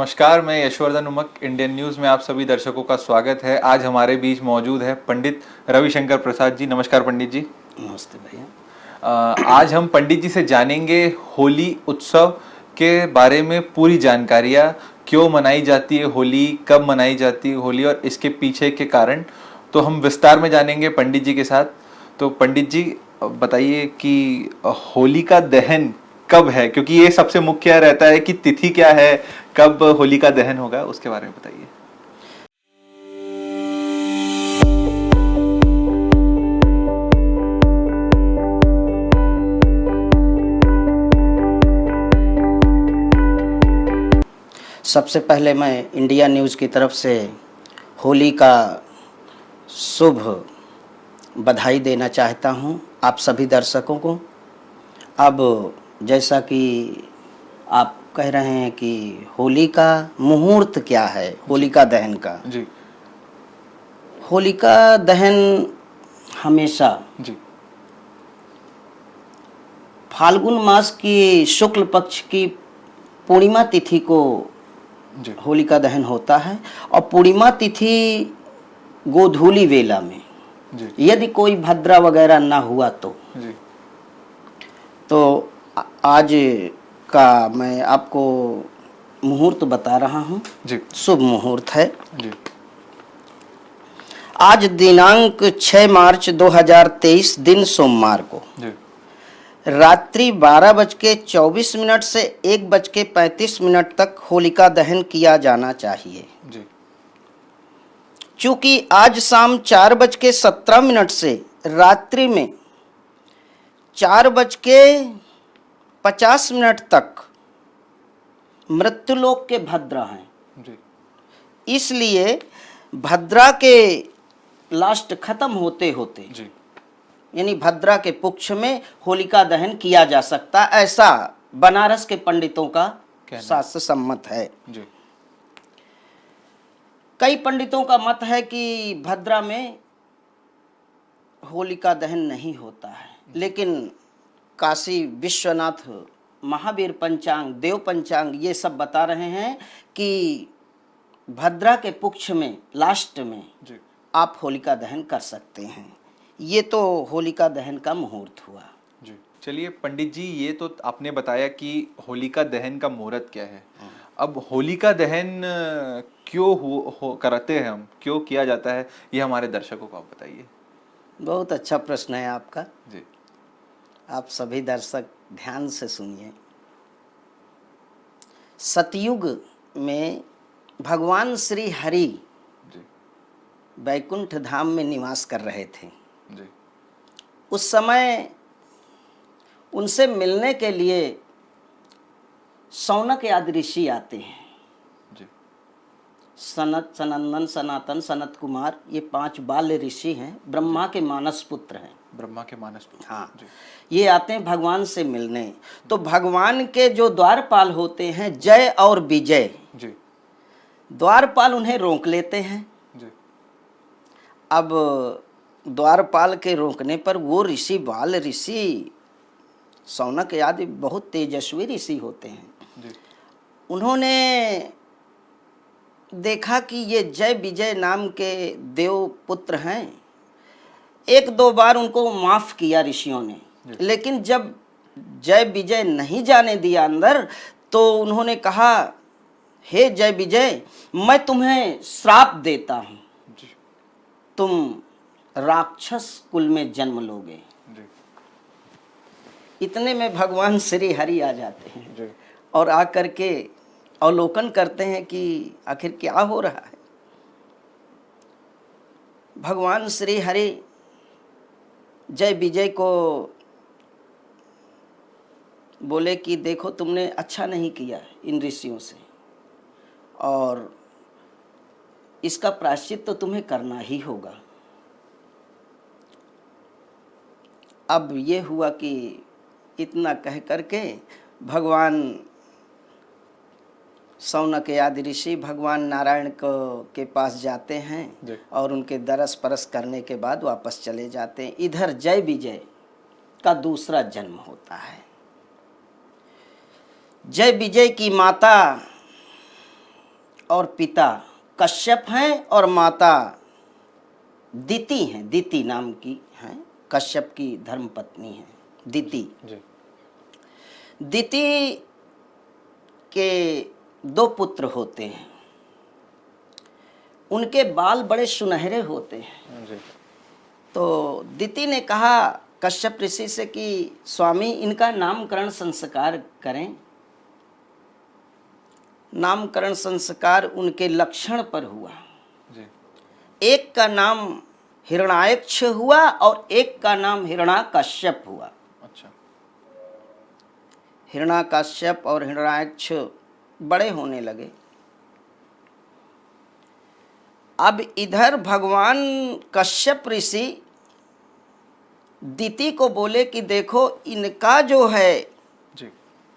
नमस्कार, मैं Yashvardhan उमक। Indian news में आप सभी दर्शकों का स्वागत है। आज हमारे बीच मौजूद है पंडित रविशंकर प्रसाद जी। नमस्कार पंडित जी। नमस्ते भैया। आज हम पंडित जी से जानेंगे होली उत्सव के बारे में पूरी जानकारियाँ, क्यों मनाई जाती है होली, कब मनाई जाती है होली और इसके पीछे के कारण तो हम विस्तार में जानेंगे पंडित जी के साथ। तो पंडित जी बताइए कि होली का दहन कब है, क्योंकि ये सबसे मुख्य रहता है कि तिथि क्या है, कब होली का दहन होगा, उसके बारे में बताइए। सबसे पहले मैं इंडिया न्यूज़ की तरफ से होली का शुभ बधाई देना चाहता हूं आप सभी दर्शकों को। अब जैसा कि आप कह रहे हैं कि होली का मुहूर्त क्या है, होलिका दहन का। जी होलिका दहन हमेशा जी फाल्गुन मास की शुक्ल पक्ष की पूर्णिमा तिथि को जी होलिका दहन होता है। और पूर्णिमा तिथि गोधूली वेला में, जी यदि कोई भद्रा वगैरह ना हुआ जी तो आज का मैं आपको मुहूर्त बता रहा हूँ। जी शुभ मुहूर्त है। जी आज दिनांक 6 मार्च 2023 दिन सोमवार को जी रात्रि 12:24 से 1:35 तक होलिका दहन किया जाना चाहिए। जी चूंकि आज शाम 4:17 से रात्रि में 4:50 तक मृत्युलोक के भद्रा हैं, जी इसलिए भद्रा के लास्ट खत्म होते होते जी यानी भद्रा के पुक्ष में होलिका दहन किया जा सकता, ऐसा बनारस के पंडितों का शास्त्र सम्मत है। जी कई पंडितों का मत है कि भद्रा में होलिका दहन नहीं होता है, लेकिन काशी विश्वनाथ महावीर पंचांग, देव पंचांग ये सब बता रहे हैं कि भद्रा के पुक्ष में लास्ट में जी आप होलिका दहन कर सकते हैं। ये तो होलिका दहन का मुहूर्त हुआ। जी चलिए पंडित जी, ये तो आपने बताया कि होलिका दहन का मुहूर्त क्या है। अब होलिका दहन क्यों करते हैं हम, क्यों किया जाता है, ये हमारे दर्शकों को आप बताइए। बहुत अच्छा प्रश्न है आपका। जी आप सभी दर्शक ध्यान से सुनिए। सतयुग में भगवान श्री हरि जी वैकुंठ धाम में निवास कर रहे थे। जी उस समय उनसे मिलने के लिए शौनक आदि ऋषि आते हैं। जी सनत, सनंदन, सनातन, सनत कुमार, ये 5 बाल्य ऋषि हैं, ब्रह्मा के मानस पुत्र हैं। ब्रह्मा के मानस पुत्र। हाँ जी ये आते हैं भगवान से मिलने। तो भगवान के जो द्वारपाल होते हैं जय और विजय, जी द्वारपाल उन्हें रोक लेते हैं। जी अब द्वारपाल के रोकने पर वो ऋषि, बाल ऋषि, शौनक आदि बहुत तेजस्वी ऋषि होते हैं, जी उन्होंने देखा कि ये जय विजय नाम के देव पुत्र हैं। 1-2 बार उनको माफ किया ऋषियों ने, लेकिन जब जय विजय नहीं जाने दिया अंदर, तो उन्होंने कहा, हे जय विजय, मैं तुम्हें श्राप देता हूं, जी तुम राक्षस कुल में जन्म लोगे। जी इतने में भगवान श्री हरि आ जाते हैं जी और आकर के अवलोकन करते हैं कि आखिर क्या हो रहा है। भगवान श्री हरि जय विजय को बोले कि देखो, तुमने अच्छा नहीं किया इन ऋषियों से, और इसका प्रायश्चित तो तुम्हें करना ही होगा। अब ये हुआ कि इतना कह करके भगवान शौनक आदि ऋषि भगवान नारायण के पास जाते हैं और उनके दरस परस करने के बाद वापस चले जाते हैं। इधर जय विजय का दूसरा जन्म होता है। जय विजय की माता और पिता कश्यप हैं और माता दिति हैं, दिति नाम की हैं, कश्यप की धर्मपत्नी है दिति। जी। दिति के 2 पुत्र होते हैं, उनके बाल बड़े सुनहरे होते हैं। जी। तो दिति ने कहा कश्यप ऋषि से कि स्वामी इनका नामकरण संस्कार करें। नामकरण संस्कार उनके लक्षण पर हुआ। जी। एक का नाम हिरण्याक्ष हुआ और एक का नाम हिरण्याकश्यप हुआ। अच्छा। हिरण्याकश्यप और हिरण्याक्ष बड़े होने लगे। अब इधर भगवान कश्यप ऋषि दिति को बोले कि देखो इनका जो है जी।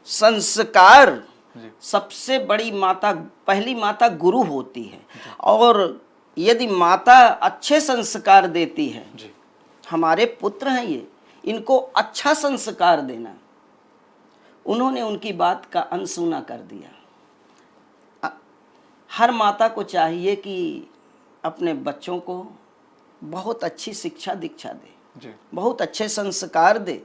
संस्कार, जी। सबसे बड़ी माता, पहली माता गुरु होती है, और यदि माता अच्छे संस्कार देती है, जी। हमारे पुत्र हैं ये, इनको अच्छा संस्कार देना। उन्होंने उनकी बात का अनसुना कर दिया। हर माता को चाहिए कि अपने बच्चों को बहुत अच्छी शिक्षा दीक्षा दे, जी। बहुत अच्छे संस्कार दे।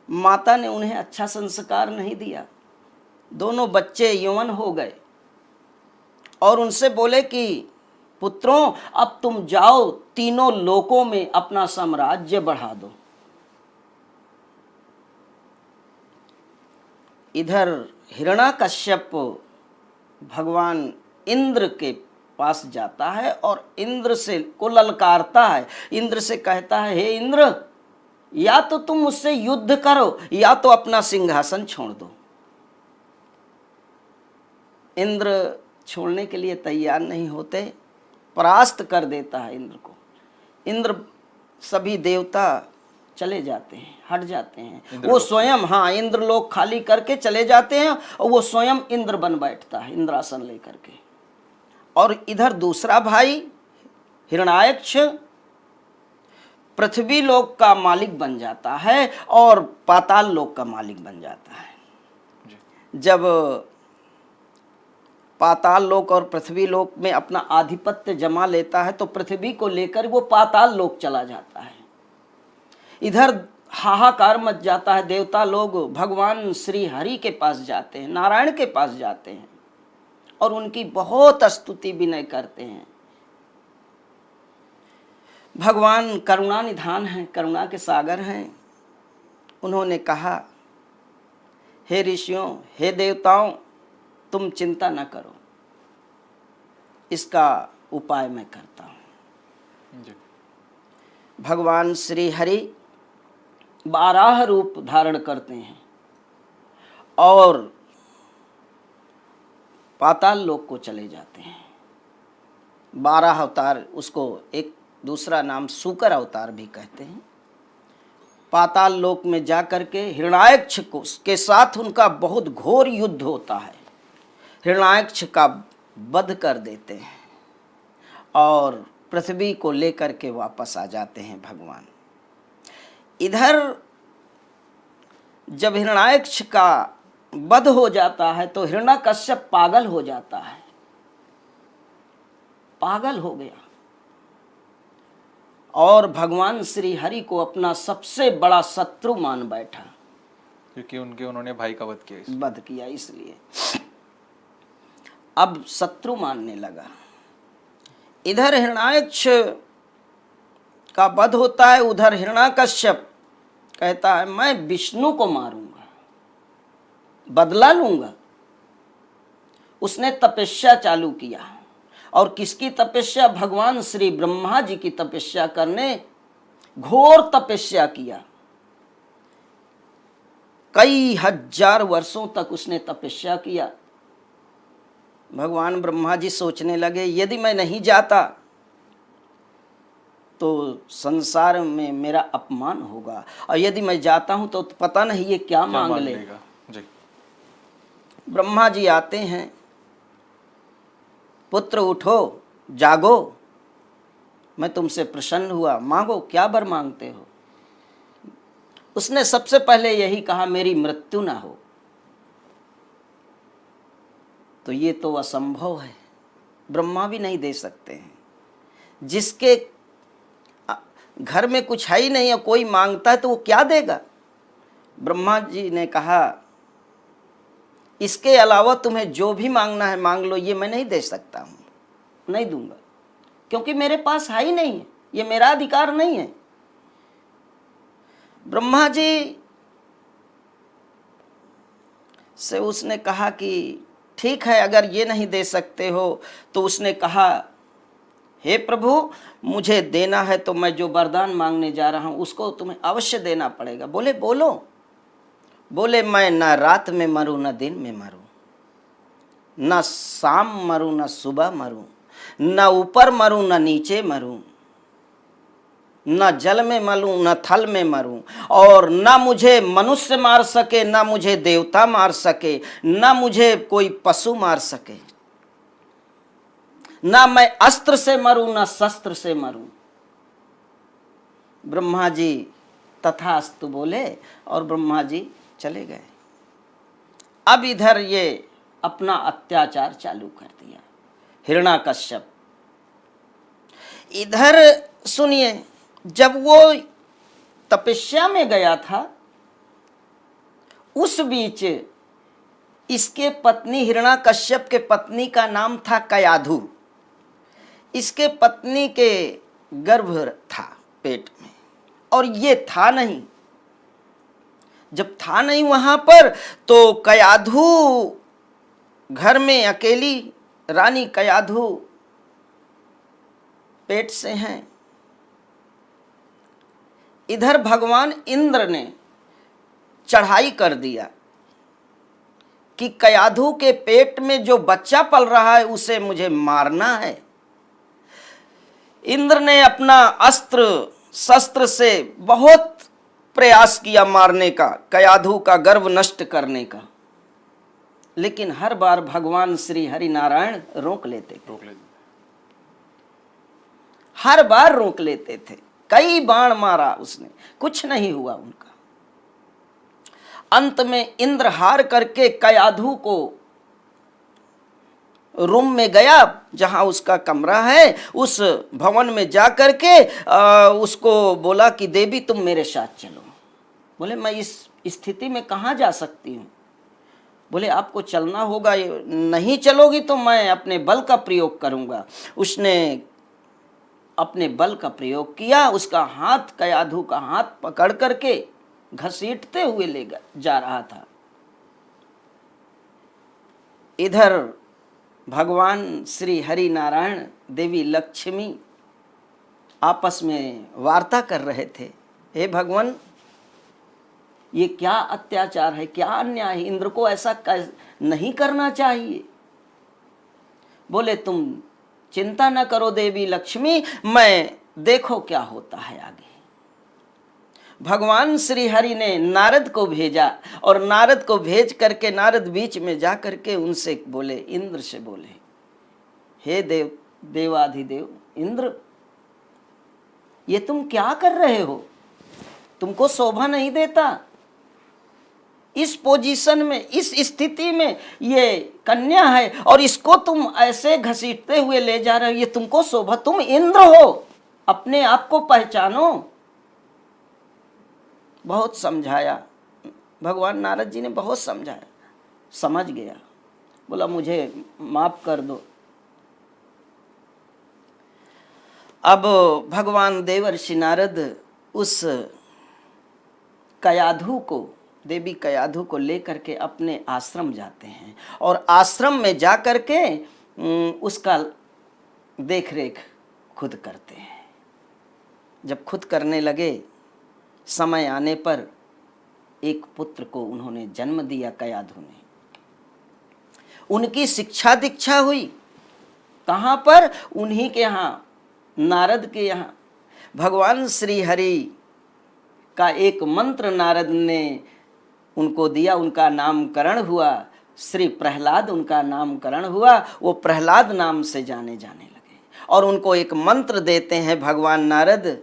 माता ने उन्हें अच्छा संस्कार नहीं दिया। दोनों बच्चे यौवन हो गए और उनसे बोले कि पुत्रों अब तुम जाओ, तीनों लोकों में अपना साम्राज्य बढ़ा दो। इधर हिरण्याकश्यप भगवान इंद्र के पास जाता है और इंद्र से को ललकारता है। इंद्र से कहता है, हे इंद्र, या तो तुम मुझसे युद्ध करो या तो अपना सिंहासन छोड़ दो। इंद्र छोड़ने के लिए तैयार नहीं होते, परास्त कर देता है इंद्र को। इंद्र, सभी देवता चले जाते हैं, हट जाते हैं। वो स्वयं, हाँ, इंद्र लोग खाली करके चले जाते हैं और वो स्वयं इंद्र बन बैठता है, इंद्रासन लेकर के। और इधर दूसरा भाई हिरण्याक्ष पृथ्वी लोक का मालिक बन जाता है और पाताल लोक का मालिक बन जाता है। जब पाताल लोक और पृथ्वी लोक में अपना आधिपत्य जमा लेता है तो पृथ्वी को लेकर वो पाताल लोक चला जाता है। इधर हाहाकार मच जाता है। देवता लोग भगवान श्री हरि के पास जाते हैं, नारायण के पास जाते हैं और उनकी बहुत स्तुति विनय करते हैं। भगवान करुणा निधान हैं, करुणा के सागर हैं। उन्होंने कहा, हे ऋषियों, हे देवताओं, तुम चिंता न करो, इसका उपाय मैं करता हूं। भगवान श्री हरि 12 रूप धारण करते हैं और पाताल लोक को चले जाते हैं। 12 अवतार, उसको एक दूसरा नाम सूकर अवतार भी कहते हैं। पाताल लोक में जाकर के हिरण्याक्ष को के साथ उनका बहुत घोर युद्ध होता है। हिरण्याक्ष का वध कर देते हैं और पृथ्वी को लेकर के वापस आ जाते हैं भगवान। इधर जब हिरण्याक्ष का वध हो जाता है तो हिरण्याकश्यप पागल हो जाता है, पागल हो गया और भगवान श्री हरि को अपना सबसे बड़ा शत्रु मान बैठा, क्योंकि उन्होंने भाई का वध किया इसलिए अब शत्रु मानने लगा। इधर हिरण्याक्ष का वध होता है, उधर हिरण्याकश्यप कहता है मैं विष्णु को मारूंगा, बदला लूंगा। उसने तपस्या चालू किया और किसकी तपस्या? भगवान श्री ब्रह्मा जी की तपस्या करने, घोर तपस्या किया। कई हजार वर्षों तक उसने तपस्या किया। भगवान ब्रह्मा जी सोचने लगे यदि मैं नहीं जाता तो संसार में मेरा अपमान होगा, और यदि मैं जाता हूं तो पता नहीं ये क्या मांग लेगा। जी। ब्रह्मा जी आते हैं, पुत्र उठो, जागो, मैं तुमसे प्रसन्न हुआ, मांगो, क्या वर मांगते हो। उसने सबसे पहले यही कहा, मेरी मृत्यु ना हो। तो ये तो असंभव है, ब्रह्मा भी नहीं दे सकते हैं। जिसके घर में कुछ है ही नहीं और कोई मांगता है तो वो क्या देगा? ब्रह्मा जी ने कहा इसके अलावा तुम्हें जो भी मांगना है मांग लो, ये मैं नहीं दे सकता हूँ, नहीं दूंगा, क्योंकि मेरे पास है ही नहीं है, ये मेरा अधिकार नहीं है। ब्रह्मा जी से उसने कहा कि ठीक है, अगर ये नहीं दे सकते हो तो उसने कहा हे प्रभु, मुझे देना है तो मैं जो वरदान मांगने जा रहा हूं उसको तुम्हें अवश्य देना पड़ेगा। बोले बोलो। बोले मैं न रात में मरूं न दिन में मरूं, न शाम मरूं न सुबह मरूं, न ऊपर मरूं न नीचे मरूं, न जल में मरूं न थल में मरूं, और न मुझे मनुष्य मार सके, न मुझे देवता मार सके, न मुझे कोई पशु मार सके, ना मैं अस्त्र से मरूं न शस्त्र से मरूं। ब्रह्मा जी तथास्तु बोले और ब्रह्मा जी चले गए। अब इधर ये अपना अत्याचार चालू कर दिया हिरण्याकश्यप। इधर सुनिए, जब वो तपस्या में गया था उस बीच इसके पत्नी, हिरण्याकश्यप के पत्नी का नाम था कयाधु। इसके पत्नी के गर्भ था पेट में, और ये था नहीं। जब था नहीं वहां पर तो कयाधु घर में अकेली रानी कयाधु पेट से हैं। इधर भगवान इंद्र ने चढ़ाई कर दिया कि कयाधु के पेट में जो बच्चा पल रहा है उसे मुझे मारना है। इंद्र ने अपना अस्त्र शस्त्र से बहुत प्रयास किया मारने का, कयाधु का गर्भ नष्ट करने का, लेकिन हर बार भगवान श्री हरि नारायण रोक लेते थे। हर बार रोक लेते थे। कई बाण मारा उसने, कुछ नहीं हुआ उनका। अंत में इंद्र हार करके कयाधु को रूम में गया जहां उसका कमरा है, उस भवन में जा करके उसको बोला कि देवी तुम मेरे साथ चलो। बोले मैं इस स्थिति में कहाँ जा सकती हूँ? बोले आपको चलना होगा, नहीं चलोगी तो मैं अपने बल का प्रयोग करूंगा। उसने अपने बल का प्रयोग किया। उसका हाथ, कयाधु का हाथ पकड़ करके घसीटते हुए ले जा रहा था। इधर भगवान श्री हरि नारायण, देवी लक्ष्मी आपस में वार्ता कर रहे थे। हे भगवान, ये क्या अत्याचार है, क्या अन्याय है, इंद्र को ऐसा नहीं करना चाहिए। बोले तुम चिंता न करो देवी लक्ष्मी, मैं देखो क्या होता है आगे। भगवान श्री हरि ने नारद को भेजा, और नारद को भेज करके नारद बीच में जा करके उनसे बोले, इंद्र से बोले, हे देवाधिदेव इंद्र, ये तुम क्या कर रहे हो? तुमको शोभा नहीं देता। इस पोजीशन में, इस स्थिति में ये कन्या है और इसको तुम ऐसे घसीटते हुए ले जा रहे हो, ये तुमको शोभा? तुम इंद्र हो, अपने आप को पहचानो। बहुत समझाया भगवान नारद जी ने, बहुत समझाया, समझ गया। बोला मुझे माफ कर दो। अब भगवान देवर्षि नारद उस कयाधु को, देवी कयाधु को लेकर के अपने आश्रम जाते हैं, और आश्रम में जा करके उसका देख रेख खुद करते हैं। जब खुद करने लगे, समय आने पर एक पुत्र को उन्होंने जन्म दिया कयाधु ने। उनकी शिक्षा दीक्षा हुई कहाँ पर? उन्हीं के यहाँ, नारद के यहाँ। भगवान श्री हरि का एक मंत्र नारद ने उनको दिया, उनका नामकरण हुआ, श्री प्रहलाद उनका नामकरण हुआ। वो प्रहलाद नाम से जाने लगे। और उनको एक मंत्र देते हैं भगवान नारद,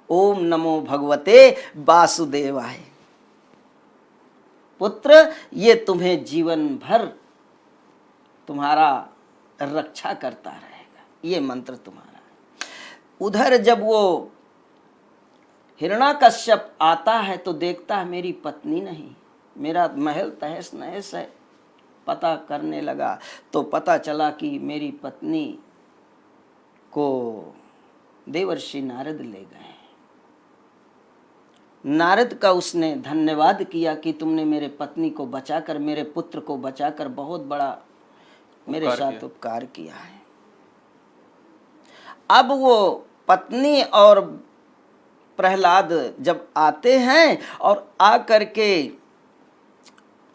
ओम नमो भगवते वासुदेवाय। पुत्र, ये तुम्हें जीवन भर तुम्हारा रक्षा करता रहेगा, ये मंत्र तुम्हारा है। उधर जब वो हिरण्याकश्यप आता है तो देखता है मेरी पत्नी नहीं, मेरा महल तहस नहस है। पता करने लगा तो पता चला कि मेरी पत्नी को देवर्षि नारद ले गए। नारद का उसने धन्यवाद किया कि तुमने मेरे पत्नी को बचाकर, मेरे पुत्र को बचाकर बहुत बड़ा मेरे साथ उपकार किया है। अब वो पत्नी और प्रहलाद जब आते हैं और आ करके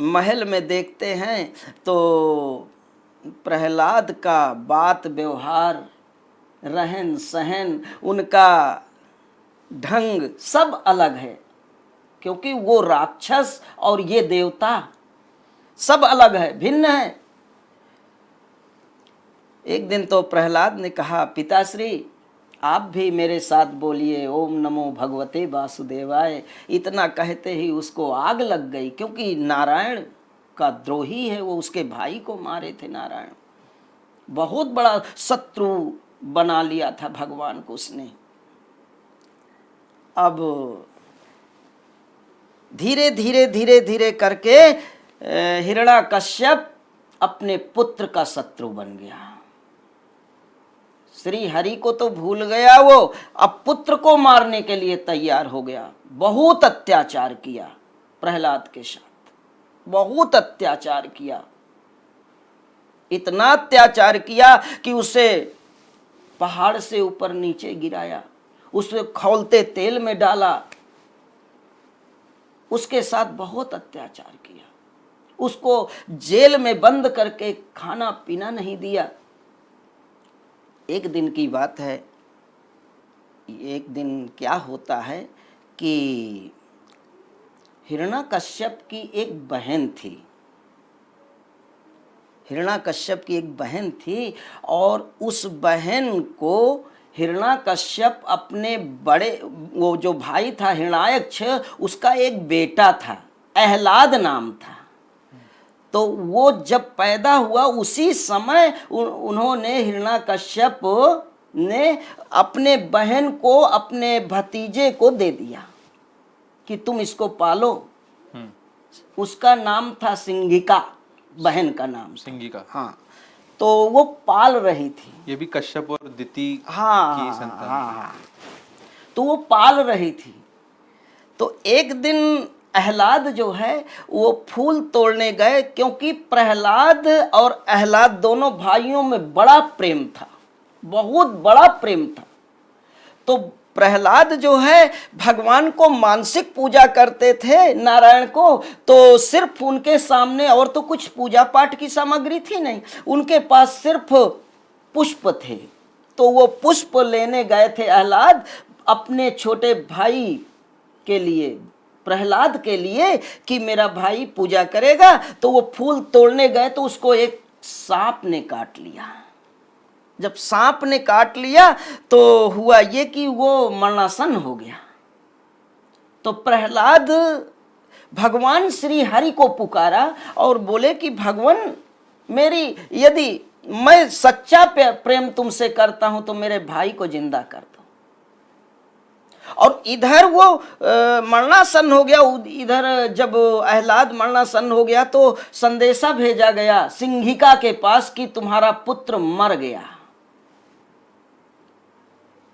महल में देखते हैं तो प्रहलाद का बात व्यवहार, रहन सहन, उनका ढंग सब अलग है, क्योंकि वो राक्षस और ये देवता सब अलग है, भिन्न है। एक दिन तो प्रहलाद ने कहा, पिताश्री आप भी मेरे साथ बोलिए ओम नमो भगवते वासुदेवाय। इतना कहते ही उसको आग लग गई, क्योंकि नारायण का द्रोही है वो, उसके भाई को मारे थे नारायण, बहुत बड़ा शत्रु बना लिया था भगवान को उसने। अब धीरे धीरे धीरे धीरे करके हिरण्याकश्यप अपने पुत्र का शत्रु बन गया। श्री हरि को तो भूल गया वो, अब पुत्र को मारने के लिए तैयार हो गया। बहुत अत्याचार किया प्रहलाद के साथ, बहुत अत्याचार किया, इतना अत्याचार किया कि उसे पहाड़ से ऊपर नीचे गिराया, उसे खौलते तेल में डाला, उसके साथ बहुत अत्याचार किया, उसको जेल में बंद करके खाना पीना नहीं दिया। एक दिन की बात है, एक दिन क्या होता है कि हिरण्याकश्यप की एक बहन थी, हिरण्याकश्यप की एक बहन थी और उस बहन को हिरण्याकश्यप अपने बड़े, वो जो भाई था हिरण्याक्ष, उसका एक बेटा था, अहलाद नाम था। तो वो जब पैदा हुआ उसी समय उन्होंने, हिरण्याकश्यप ने अपने बहन को, अपने भतीजे को दे दिया कि तुम इसको पालो। उसका नाम था सिंघिका, बहन का नाम सिंघिका। हाँ, तो वो पाल रही थी। ये भी कश्यप और दिति हाँ की संतान। हाँ, तो वो पाल रही थी। तो एक दिन अहलाद जो है वो फूल तोड़ने गए, क्योंकि प्रहलाद और अहलाद दोनों भाइयों में बड़ा प्रेम था, बहुत बड़ा प्रेम था। तो प्रहलाद जो है भगवान को मानसिक पूजा करते थे, नारायण को, तो सिर्फ उनके सामने और तो कुछ पूजा पाठ की सामग्री थी नहीं, उनके पास सिर्फ पुष्प थे। तो वो पुष्प लेने गए थे अहलाद अपने छोटे भाई के लिए, प्रहलाद के लिए, कि मेरा भाई पूजा करेगा। तो वो फूल तोड़ने गए तो उसको एक सांप ने काट लिया। जब सांप ने काट लिया तो हुआ ये कि वो मरणासन हो गया। तो प्रहलाद भगवान श्री हरि को पुकारा और बोले कि भगवान, मेरी यदि मैं सच्चा प्रेम तुमसे करता हूं तो मेरे भाई को जिंदा कर दो। और इधर वो मरणासन हो गया। इधर जब अहलाद मरणासन हो गया तो संदेशा भेजा गया सिंघिका के पास कि तुम्हारा पुत्र मर गया।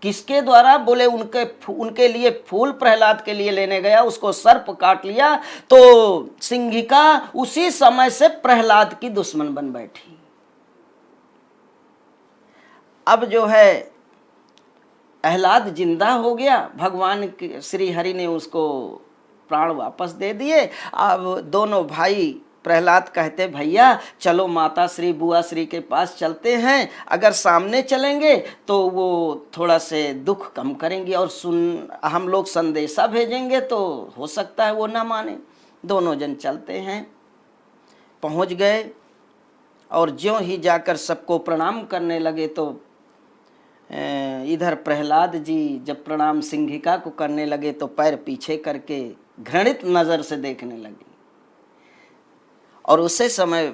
किसके द्वारा? बोले उनके लिए फूल प्रहलाद के लिए लेने गया, उसको सर्प काट लिया। तो सिंघिका उसी समय से प्रहलाद की दुश्मन बन बैठी। अब जो है अहलाद जिंदा हो गया, भगवान श्री हरि ने उसको प्राण वापस दे दिए। अब दोनों भाई प्रहलाद कहते, भैया चलो माता श्री बुआ श्री के पास चलते हैं, अगर सामने चलेंगे तो वो थोड़ा से दुख कम करेंगे और हम लोग संदेशा भेजेंगे तो हो सकता है वो ना माने। दोनों जन चलते हैं, पहुंच गए और ज्यों ही जाकर सबको प्रणाम करने लगे तो इधर प्रहलाद जी जब प्रणाम सिंघिका को करने लगे तो पैर पीछे करके घृणित नजर से देखने लगे। और उसी समय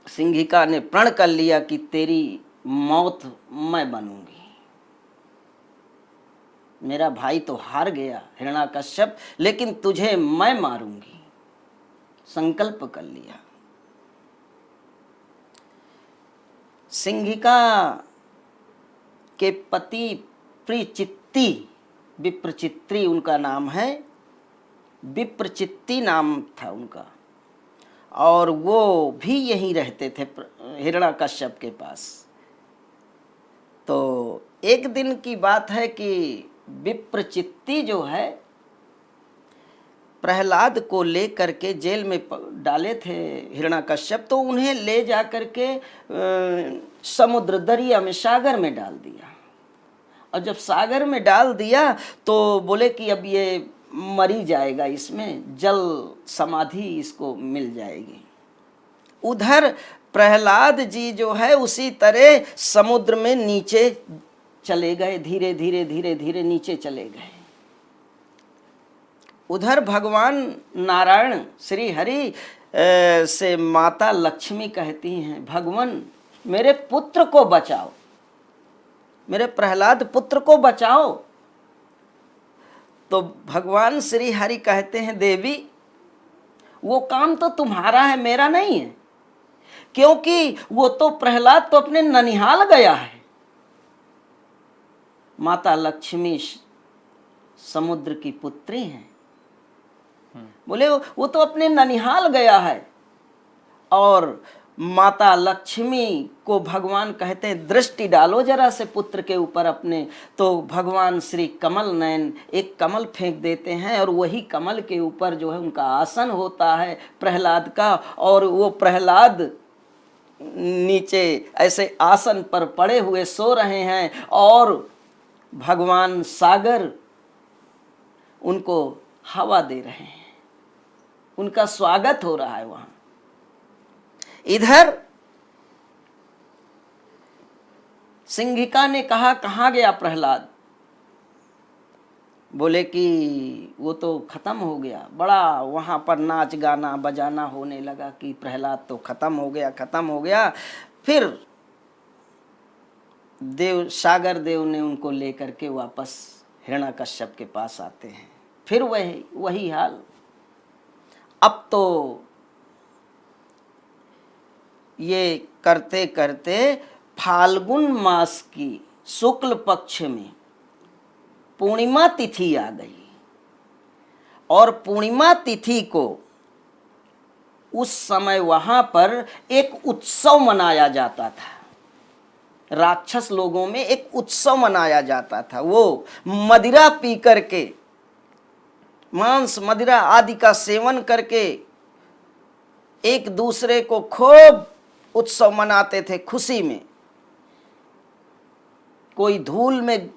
सिंहिका ने प्रण कर लिया कि तेरी मौत मैं बनूंगी। मेरा भाई तो हार गया हिरण्याकश्यप, लेकिन तुझे मैं मारूंगी, संकल्प कर लिया। सिंहिका के पति प्रिचित्ति, विप्रचित्ती उनका नाम है, विप्रचित्ती नाम था उनका, और वो भी यहीं रहते थे हिरण्याकश्यप के पास। तो एक दिन की बात है कि विप्रचित्ती जो है प्रहलाद को ले करके जेल में डाले थे हिरण्याकश्यप, तो उन्हें ले जा करके समुद्र दरिया में, सागर में डाल दिया। और जब सागर में डाल दिया तो बोले कि अब ये मरी जाएगा, इसमें जल समाधि इसको मिल जाएगी। उधर प्रहलाद जी जो है उसी तरह समुद्र में नीचे चले गए, धीरे धीरे धीरे धीरे नीचे चले गए। उधर भगवान नारायण श्री हरि से माता लक्ष्मी कहती हैं, भगवान मेरे पुत्र को बचाओ, मेरे प्रहलाद पुत्र को बचाओ। तो भगवान श्री हरि कहते हैं, देवी वो काम तो तुम्हारा है, मेरा नहीं है, क्योंकि वो तो प्रहलाद तो अपने ननिहाल गया है। माता लक्ष्मी समुद्र की पुत्री हैं, बोले वो तो अपने ननिहाल गया है। और माता लक्ष्मी को भगवान कहते हैं, दृष्टि डालो जरा से पुत्र के ऊपर अपने। तो भगवान श्री कमल नयन एक कमल फेंक देते हैं, और वही कमल के ऊपर जो है उनका आसन होता है प्रहलाद का, और वो प्रहलाद नीचे ऐसे आसन पर पड़े हुए सो रहे हैं, और भगवान सागर उनको हवा दे रहे हैं, उनका स्वागत हो रहा है वहां। इधर सिंहिका ने कहा, कहाँ गया प्रहलाद? बोले कि वो तो खत्म हो गया। बड़ा वहां पर नाच गाना बजाना होने लगा कि प्रहलाद तो खत्म हो गया, खत्म हो गया। फिर देव सागर देव ने उनको लेकर के वापस हिरण्याकश्यप के पास आते हैं। फिर वही हाल। अब तो ये करते करते फाल्गुन मास की शुक्ल पक्ष में पूर्णिमा तिथि आ गई, और पूर्णिमा तिथि को उस समय वहां पर एक उत्सव मनाया जाता था। राक्षस लोगों में एक उत्सव मनाया जाता था। वो मदिरा पी करके, मांस मदिरा आदि का सेवन करके एक दूसरे को खूब उत्सव मनाते थे खुशी में। कोई धूल में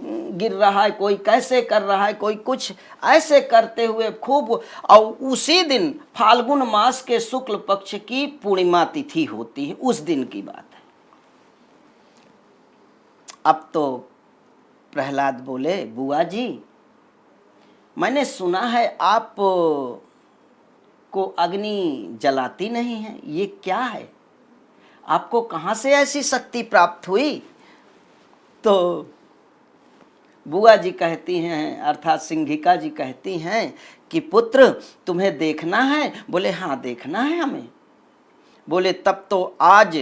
गिर रहा है, कोई कैसे कर रहा है, कोई कुछ ऐसे करते हुए खूब। और उसी दिन फाल्गुन मास के शुक्ल पक्ष की पूर्णिमा तिथि होती है, उस दिन की बात है। अब तो प्रहलाद बोले, बुआ जी मैंने सुना है आप को अग्नि जलाती नहीं है, ये क्या है? आपको कहाँ से ऐसी शक्ति प्राप्त हुई? तो बुआ जी कहती हैं, अर्थात सिंहिका जी कहती हैं कि पुत्र तुम्हें देखना है? बोले हाँ देखना है हमें। बोले तब तो आज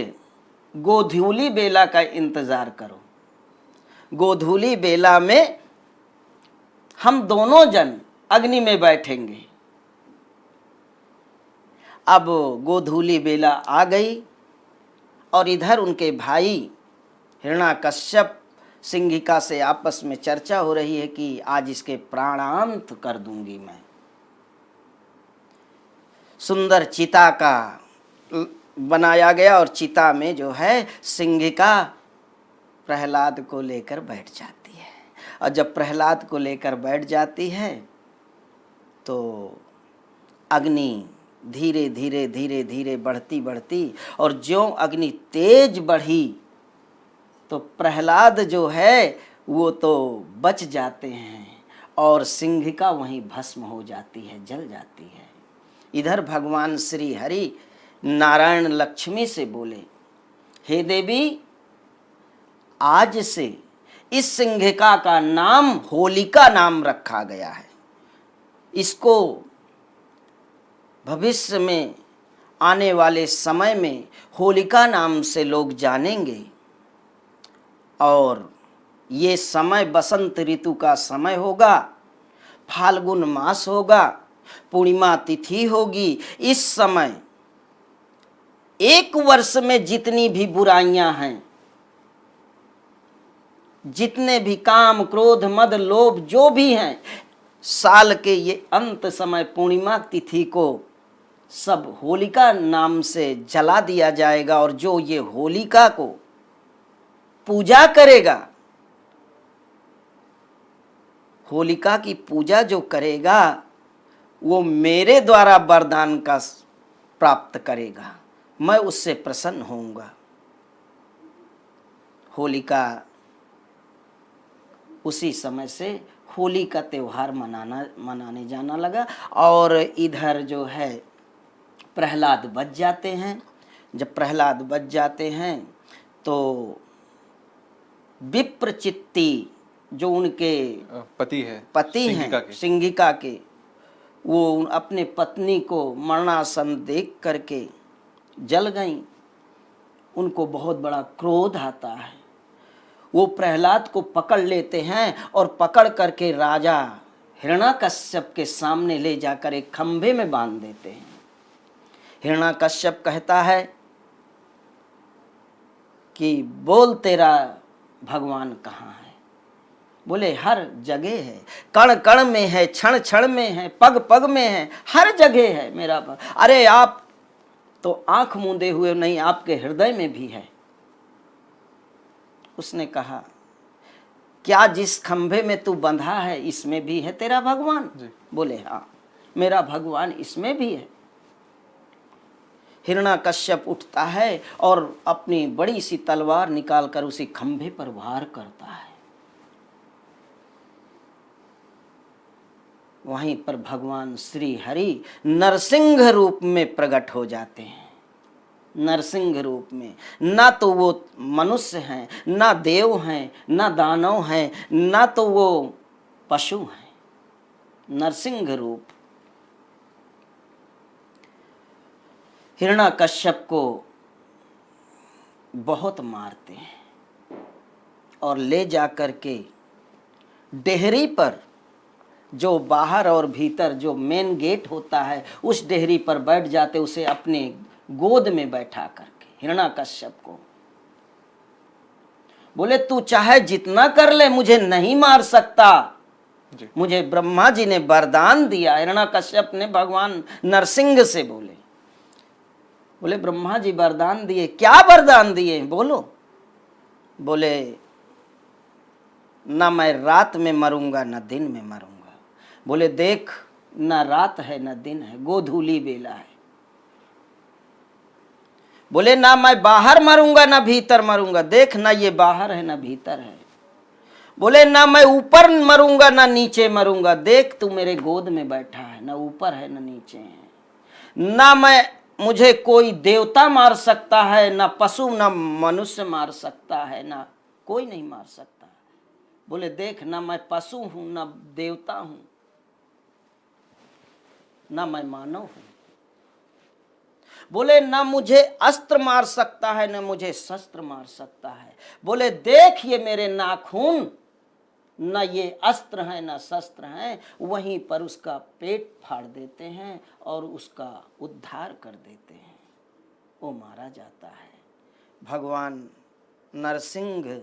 गोधूली बेला का इंतजार करो। गोधूली बेला में हम दोनों जन अग्नि में बैठेंगे। अब गोधूली बेला आ गई, और इधर उनके भाई हिरण्याकश्यप सिंहिका से आपस में चर्चा हो रही है कि आज इसके प्राणांत कर दूंगी मैं। सुंदर चिता का बनाया गया, और चिता में जो है सिंहिका प्रहलाद को लेकर बैठ जाती है। और जब प्रहलाद को लेकर बैठ जाती है तो अग्नि धीरे धीरे धीरे धीरे बढ़ती बढ़ती, और ज्यों अग्नि तेज बढ़ी तो प्रहलाद जो है वो तो बच जाते हैं, और सिंहिका वहीं भस्म हो जाती है, जल जाती है। इधर भगवान श्री हरि नारायण लक्ष्मी से बोले, हे देवी, आज से इस सिंहिका का नाम होलिका नाम रखा गया है। इसको भविष्य में आने वाले समय में होलिका नाम से लोग जानेंगे। और ये समय बसंत ऋतु का समय होगा, फाल्गुन मास होगा, पूर्णिमा तिथि होगी। इस समय एक वर्ष में जितनी भी बुराइयां हैं, जितने भी काम क्रोध मद लोभ जो भी हैं, साल के ये अंत समय पूर्णिमा तिथि को सब होलिका नाम से जला दिया जाएगा। और जो ये होलिका को पूजा करेगा, होलिका की पूजा जो करेगा, वो मेरे द्वारा वरदान का प्राप्त करेगा, मैं उससे प्रसन्न होऊंगा। होलिका उसी समय से होली का त्योहार मनाने जाना लगा। और इधर जो है प्रहलाद बच जाते हैं। जब प्रहलाद बच जाते हैं तो विप्रचित्ती जो उनके पति हैं सिंहिका के, वो अपने पत्नी को मरणासन देख करके जल गईं। उनको बहुत बड़ा क्रोध आता है। वो प्रहलाद को पकड़ लेते हैं और पकड़ करके राजा हिरण्याकश्यप के सामने ले जाकर एक खंभे में बांध देते हैं। हिरण्याकश्यप कहता है कि बोल तेरा भगवान कहाँ है? बोले हर जगह है, कण कण में है, क्षण क्षण में है, पग पग में है, हर जगह है मेरा भगवान। अरे आप तो आंख मूंदे हुए नहीं, आपके हृदय में भी है। उसने कहा, क्या जिस खंभे में तू बंधा है इसमें भी है तेरा भगवान? बोले हाँ, मेरा भगवान इसमें भी है। हिरण्याकश्यप उठता है और अपनी बड़ी सी तलवार निकालकर उसी खंभे पर वार करता है। वहीं पर भगवान श्री हरि नरसिंह रूप में प्रकट हो जाते हैं। नरसिंह रूप में, ना तो वो मनुष्य हैं, ना देव हैं, ना दानव हैं, ना तो वो पशु हैं। नरसिंह रूप। हिरण्याकश्यप को बहुत मारते हैं और ले जाकर के डेहरी पर, जो बाहर और भीतर जो मेन गेट होता है, उस डेहरी पर बैठ जाते, उसे अपने गोद में बैठा करके हिरण्याकश्यप को। बोले तू चाहे जितना कर ले, मुझे नहीं मार सकता, मुझे ब्रह्मा जी ने वरदान दिया। हिरण्याकश्यप ने भगवान नरसिंह से बोले ब्रह्मा जी वरदान दिए। क्या वरदान दिए बोलो? बोले ना मैं रात में मरूंगा ना दिन में मरूंगा। बोले देख, ना रात है ना दिन है, गोधूली बेला है। बोले ना मैं बाहर मरूंगा ना भीतर मरूंगा, देख ना ये बाहर है ना भीतर है। बोले ना मैं ऊपर मरूंगा ना नीचे मरूंगा, देख तू मेरे गोद में बैठा है, ना ऊपर है ना नीचे है। ना मुझे कोई देवता मार सकता है, ना पशु ना मनुष्य मार सकता है, ना कोई नहीं मार सकता। बोले देख, ना मैं पशु हूं ना देवता हूं, ना मैं मानव हूं। बोले ना मुझे अस्त्र मार सकता है ना मुझे शस्त्र मार सकता है। बोले देख ये मेरे नाखून, ना ये अस्त्र है ना शस्त्र है। वहीं पर उसका पेट फाड़ देते हैं और उसका उद्धार कर देते हैं, वो मारा जाता है। भगवान नरसिंह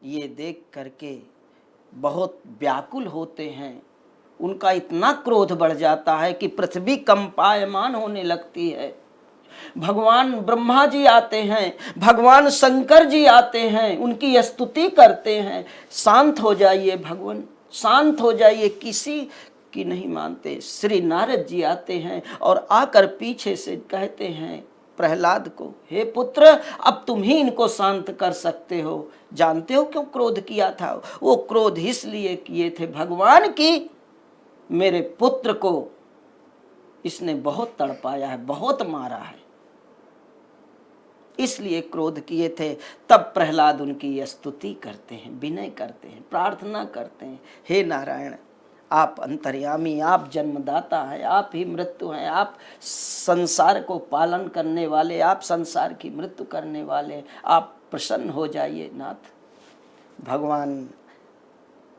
ये देख करके बहुत व्याकुल होते हैं। उनका इतना क्रोध बढ़ जाता है कि पृथ्वी कंपायमान होने लगती है। भगवान ब्रह्मा जी आते हैं, भगवान शंकर जी आते हैं, उनकी स्तुति करते हैं, शांत हो जाइए भगवान, शांत हो जाइए, किसी की नहीं मानते। श्री नारद जी आते हैं और आकर पीछे से कहते हैं प्रहलाद को, हे पुत्र, अब तुम ही इनको शांत कर सकते हो। जानते हो क्यों क्रोध किया था? वो क्रोध इसलिए किए थे भगवान की मेरे पुत्र को इसने बहुत तड़पाया है, बहुत मारा है, इसलिए क्रोध किए थे। तब प्रहलाद उनकी स्तुति करते हैं, विनय करते हैं, प्रार्थना करते हैं, हे नारायण, आप अंतर्यामी, आप जन्मदाता हैं, आप ही मृत्यु हैं, आप संसार को पालन करने वाले, आप संसार की मृत्यु करने वाले, आप प्रसन्न हो जाइए नाथ। भगवान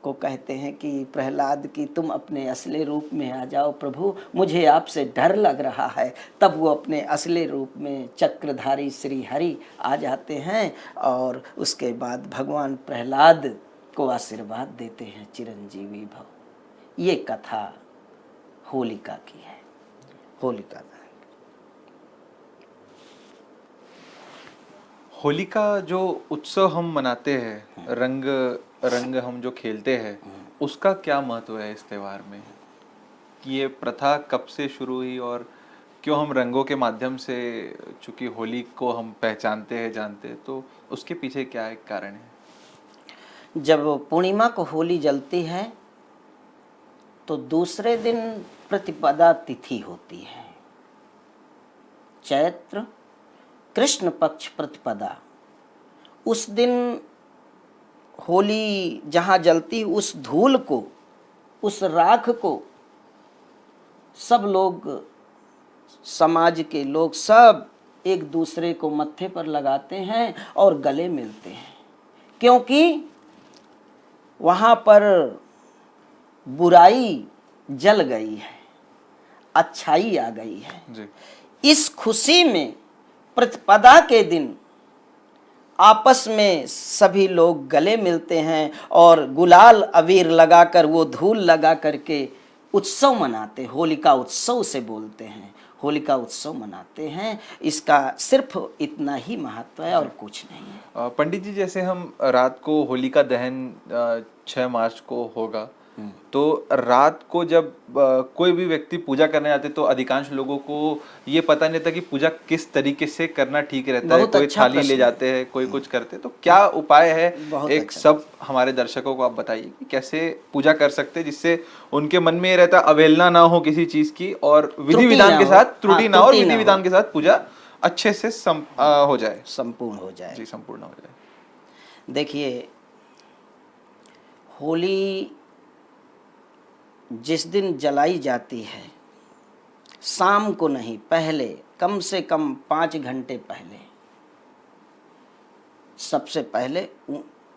को कहते हैं कि प्रहलाद की तुम अपने असली रूप में आ जाओ प्रभु, मुझे आपसे डर लग रहा है। तब वो अपने असली रूप में चक्रधारी श्री हरि आ जाते हैं और उसके बाद भगवान प्रहलाद को आशीर्वाद देते हैं, चिरंजीवी भव। ये कथा होलिका की है, होलिका दहन। होली का जो उत्सव हम मनाते हैं, रंग रंग हम जो खेलते हैं, उसका क्या महत्व है इस त्योहार में? कि ये प्रथा कब से शुरू हुई और क्यों हम रंगों के माध्यम से, चूंकि होली को हम पहचानते हैं, जानते हैं, तो उसके पीछे क्या एक कारण है? जब पूर्णिमा को होली जलती है तो दूसरे दिन प्रतिपदा तिथि होती है, चैत्र कृष्ण पक्ष प्रतिपदा। उस दिन होली जहाँ जलती, उस धूल को, उस राख को सब लोग, समाज के लोग सब एक दूसरे को मत्थे पर लगाते हैं और गले मिलते हैं, क्योंकि वहाँ पर बुराई जल गई है, अच्छाई आ गई है जी। इस खुशी में प्रतिपदा के दिन आपस में सभी लोग गले मिलते हैं और गुलाल अबीर लगाकर, वो धूल लगा करके उत्सव मनाते, होलिका उत्सव से बोलते हैं, होलिका उत्सव मनाते हैं। इसका सिर्फ इतना ही महत्व है और कुछ नहीं है। पंडित जी, जैसे हम रात को होलिका दहन 6 मार्च को होगा, तो रात को जब कोई भी व्यक्ति पूजा करने आते तो अधिकांश लोगों को ये पता नहीं था कि पूजा किस तरीके से करना ठीक रहता है। कोई अच्छा थाली ले जाते हैं, कोई कुछ करते, तो क्या उपाय है एक अच्छा। सब हमारे दर्शकों को आप बताइए कि कैसे पूजा कर सकते हैं जिससे उनके मन में ये रहता अवहेलना ना हो किसी चीज की और विधि विधान के साथ त्रुटि ना हो और विधि विधान के साथ पूजा अच्छे से हो जाए, संपूर्ण हो जाए। जी, संपूर्ण हो जाए। देखिए, होली जिस दिन जलाई जाती है, शाम को नहीं, पहले, कम से कम 5 घंटे पहले, सबसे पहले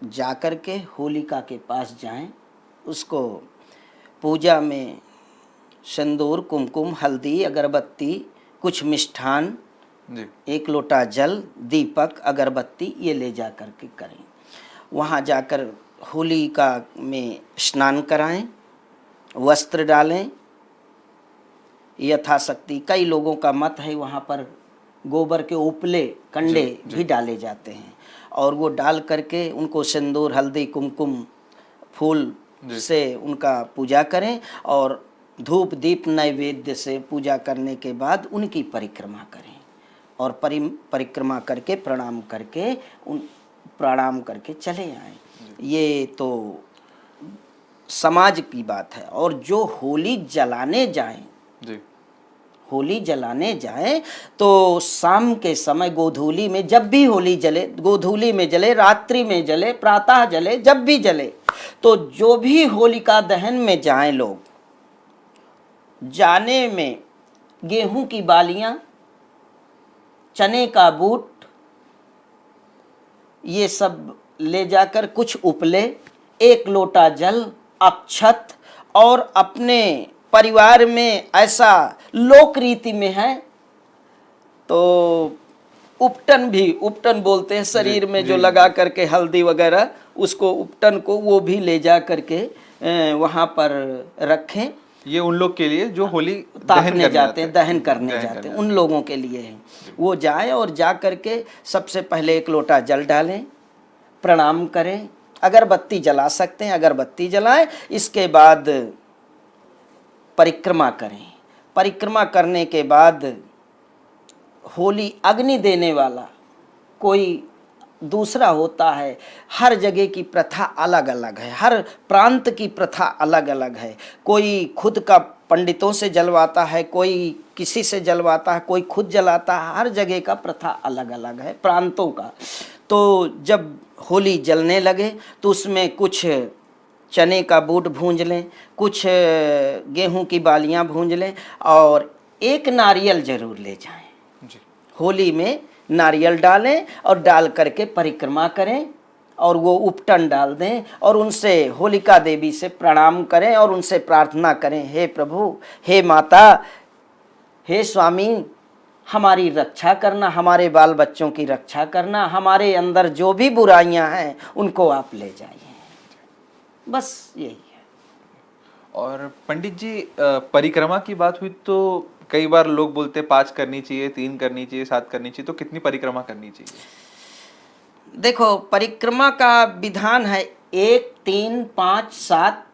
जाकर के होलिका के पास जाएं, उसको पूजा में सिंदूर, कुमकुम, हल्दी, अगरबत्ती, कुछ मिष्ठान, जी। 1 लोटा जल, दीपक, अगरबत्ती, ये ले जा कर के करें। वहाँ जाकर होलिका में स्नान कराएं, वस्त्र डालें यथाशक्ति। कई लोगों का मत है वहाँ पर गोबर के उपले कंडे भी डाले जाते हैं और वो डाल करके उनको सिंदूर, हल्दी, कुमकुम, फूल से उनका पूजा करें और धूप दीप नैवेद्य से पूजा करने के बाद उनकी परिक्रमा करें और परिक्रमा करके प्रणाम करके चले आएं। ये तो समाज की बात है। और जो होली जलाने जाएं, जी, होली जलाने जाएं तो शाम के समय गोधूली में, जब भी होली जले, गोधूली में जले, रात्रि में जले, प्रातः जले, जब भी जले, तो जो भी होलिका दहन में जाएं लोग, जाने में गेहूं की बालियां, चने का बूट, ये सब ले जाकर, कुछ उपले, 1 लोटा जल, अक्षत, और अपने परिवार में ऐसा लोक रीति में है तो उपटन भी, उपटन बोलते हैं शरीर में जो लगा करके हल्दी वगैरह, उसको उपटन को वो भी ले जा करके वहाँ पर रखें। ये उन लोग के लिए जो होली तापने जाते हैं, दहन करने जाते हैं, उन लोगों के लिए है। वो जाए और जा करके सबसे पहले 1 लोटा जल डालें, प्रणाम करें, अगरबत्ती जला सकते हैं, अगरबत्ती जलाएं। इसके बाद परिक्रमा करें। परिक्रमा करने के बाद होली अग्नि देने वाला कोई दूसरा होता है। हर जगह की प्रथा अलग अलग है, हर प्रांत की प्रथा अलग अलग है। कोई खुद का पंडितों से जलवाता है, कोई किसी से जलवाता है, कोई खुद जलाता है। हर जगह का प्रथा अलग अलग है, प्रांतों का। तो जब होली जलने लगे तो उसमें कुछ चने का बूट भूंज लें, कुछ गेहूं की बालियां भूंज लें और एक नारियल जरूर ले जाएं। जी। होली में नारियल डालें और डाल करके परिक्रमा करें और वो उपटन डाल दें और उनसे होलिका देवी से प्रणाम करें और उनसे प्रार्थना करें, हे प्रभु, हे माता, हे स्वामी, हमारी रक्षा करना, हमारे बाल बच्चों की रक्षा करना, हमारे अंदर जो भी बुराइयां हैं उनको आप ले जाइए। बस यही है। और पंडित जी, परिक्रमा की बात हुई तो कई बार लोग बोलते 5 करनी चाहिए, 3 करनी चाहिए, 7 करनी चाहिए, तो कितनी परिक्रमा करनी चाहिए? देखो, परिक्रमा का विधान है 1, 3, 5, 7,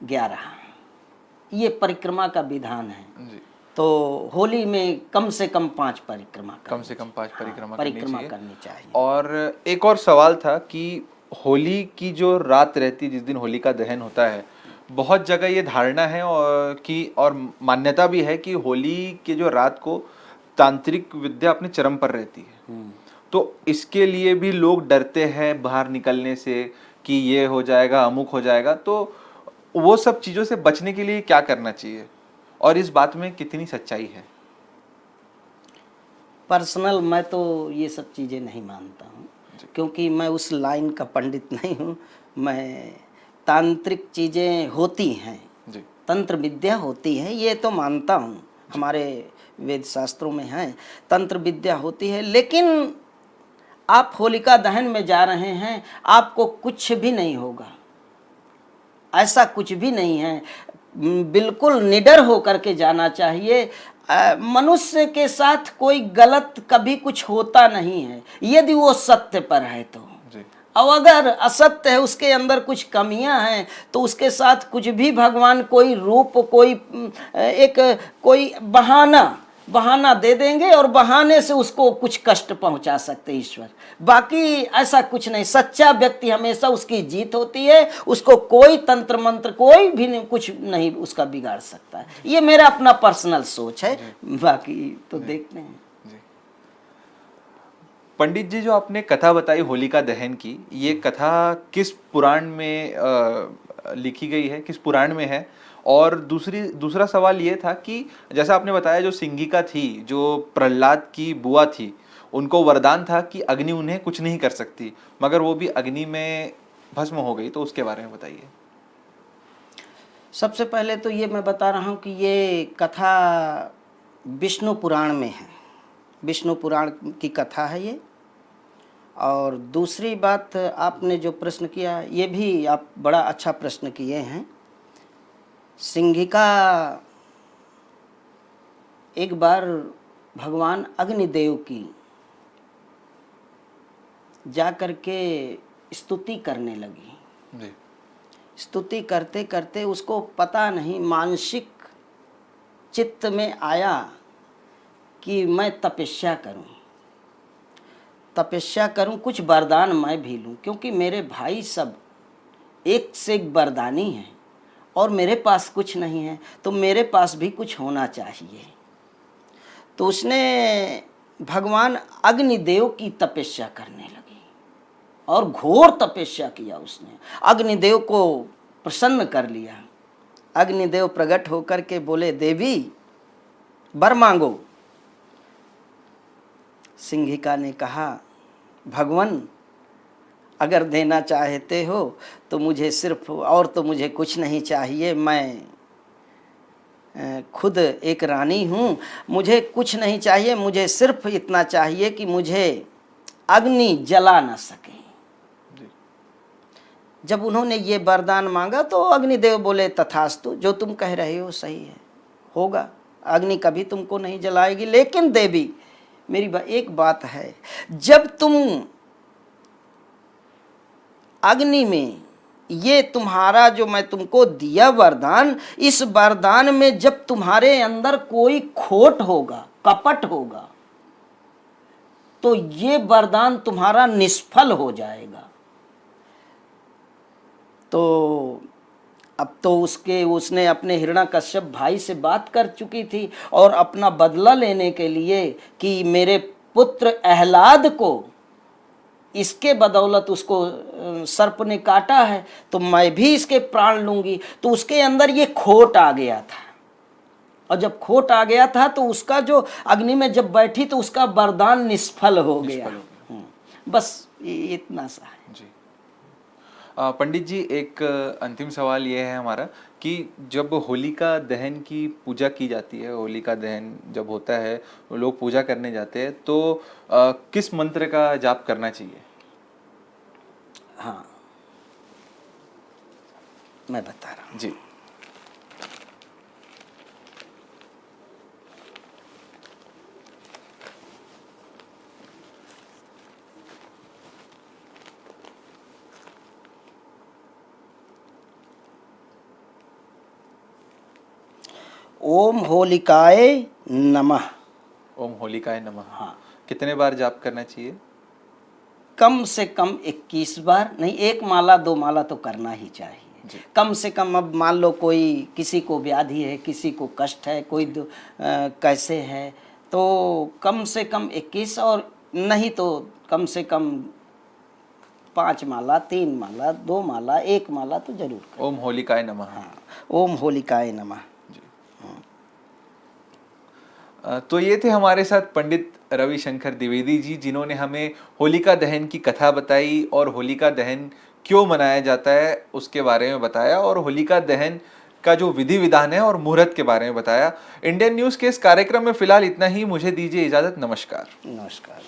11, ये परिक्रमा का विधान है। जी। तो होली में कम से कम 5 परिक्रमा कम से कम 5 परिक्रमा करनी चाहिए। और एक और सवाल था कि होली की जो रात रहती है, जिस दिन होली का दहन होता है, बहुत जगह ये धारणा है और मान्यता भी है कि होली की जो रात को तांत्रिक विद्या अपने चरम पर रहती है। तो इसके लिए भी लोग डरते हैं बाहर निकलने से कि ये हो जाएगा, अमुक हो जाएगा। तो वो सब चीज़ों से बचने के लिए क्या करना चाहिए और इस बात में कितनी सच्चाई है? पर्सनल मैं तो ये सब चीज़ें नहीं मानता हूँ, क्योंकि मैं उस लाइन का पंडित नहीं हूँ। मैं तांत्रिक चीज़ें होती हैं, जी। तंत्र विद्या होती है, ये तो मानता हूँ, हमारे वेद शास्त्रों में है, तंत्र विद्या होती है। लेकिन आप होलिका दहन में जा रहे हैं, आपको कुछ भी नहीं होगा, ऐसा कुछ भी नहीं है। बिल्कुल निडर होकर के जाना चाहिए। मनुष्य के साथ कोई गलत कभी कुछ होता नहीं है, यदि वो सत्य पर है तो। जी। और अगर असत्य है, उसके अंदर कुछ कमियां हैं, तो उसके साथ कुछ भी भगवान कोई रूप, कोई बहाना दे देंगे और बहाने से उसको कुछ कष्ट पहुंचा सकते ईश्वर। बाकी ऐसा कुछ नहीं। सच्चा व्यक्ति हमेशा उसकी जीत होती है, उसको कोई तंत्र मंत्र कोई भी नहीं, कुछ नहीं उसका बिगाड़ सकता है। ये मेरा अपना पर्सनल सोच है, बाकी तो देखते हैं। पंडित जी, जो आपने कथा बताई होलिका दहन की, ये कथा किस पुराण में लिखी गई है, किस पुराण में है? और दूसरा सवाल ये था कि जैसा आपने बताया, जो सिंगिका थी, जो प्रहलाद की बुआ थी, उनको वरदान था कि अग्नि उन्हें कुछ नहीं कर सकती, मगर वो भी अग्नि में भस्म हो गई। तो उसके बारे में बताइए। सबसे पहले तो ये मैं बता रहा हूँ कि ये कथा विष्णु पुराण में है, विष्णु पुराण की कथा है ये। और दूसरी बात, आपने जो प्रश्न किया, ये भी आप बड़ा अच्छा प्रश्न किए हैं। सिंहिका एक बार भगवान अग्निदेव की जा कर के स्तुति करने लगी। जी। स्तुति करते करते उसको पता नहीं मानसिक चित्त में आया कि मैं तपस्या करूं, कुछ वरदान मैं भी लूं, क्योंकि मेरे भाई सब एक से एक वरदानी हैं और मेरे पास कुछ नहीं है, तो मेरे पास भी कुछ होना चाहिए। तो उसने भगवान अग्निदेव की तपस्या करने लगी और घोर तपस्या किया उसने। अग्निदेव को प्रसन्न कर लिया। अग्निदेव प्रकट होकर के बोले, देवी वर मांगो। सिंहिका ने कहा, भगवान अगर देना चाहते हो तो मुझे सिर्फ, और तो मुझे कुछ नहीं चाहिए, मैं खुद एक रानी हूँ, मुझे कुछ नहीं चाहिए, मुझे सिर्फ इतना चाहिए कि मुझे अग्नि जला न सके। जब उन्होंने ये वरदान मांगा तो अग्निदेव बोले, तथास्तु, जो तुम कह रहे हो सही है, होगा, अग्नि कभी तुमको नहीं जलाएगी। लेकिन देवी, मेरी एक बात है, जब तुम अग्नि में ये तुम्हारा जो मैं तुमको दिया वरदान, इस वरदान में जब तुम्हारे अंदर कोई खोट होगा, कपट होगा, तो ये वरदान तुम्हारा निष्फल हो जाएगा। तो अब तो उसने अपने हिरण्यकश्यप भाई से बात कर चुकी थी और अपना बदला लेने के लिए कि मेरे पुत्र अहलाद को इसके बदौलत उसको सर्प ने काटा है तो मैं भी इसके प्राण लूंगी। तो उसके अंदर ये खोट आ गया था, और जब खोट आ गया था तो उसका जो अग्नि में जब बैठी तो उसका वरदान निष्फल हो गया। बस इतना सा है जी। पंडित जी, एक अंतिम सवाल ये है हमारा कि जब होलिका दहन की पूजा की जाती है, होलिका दहन जब होता है, लोग पूजा करने जाते हैं, तो किस मंत्र का जाप करना चाहिए? हाँ, मैं बता रहा हूँ जी। ओम होलिकाय नमः। ओम होलिकाय नमः। हाँ, कितने बार जाप करना चाहिए? कम से कम 21 बार नहीं, एक माला 2 माला तो करना ही चाहिए कम से कम। अब मान लो कोई किसी को व्याधि है, किसी को कष्ट है, कोई कैसे है, तो कम से कम 21, और नहीं तो कम से कम 5 माला, 3 माला, 2 माला, 1 माला तो जरूर करें। ओम होलिकाय नमः। हाँ, ओम होलिकाय नमः। तो ये थे हमारे साथ पंडित रविशंकर द्विवेदी जी, जिन्होंने हमें होलिका दहन की कथा बताई और होलिका दहन क्यों मनाया जाता है उसके बारे में बताया, और होलिका दहन का जो विधि विधान है और मुहूर्त के बारे में बताया। इंडियन न्यूज़ के इस कार्यक्रम में फिलहाल इतना ही। मुझे दीजिए इजाज़त। नमस्कार। नमस्कार।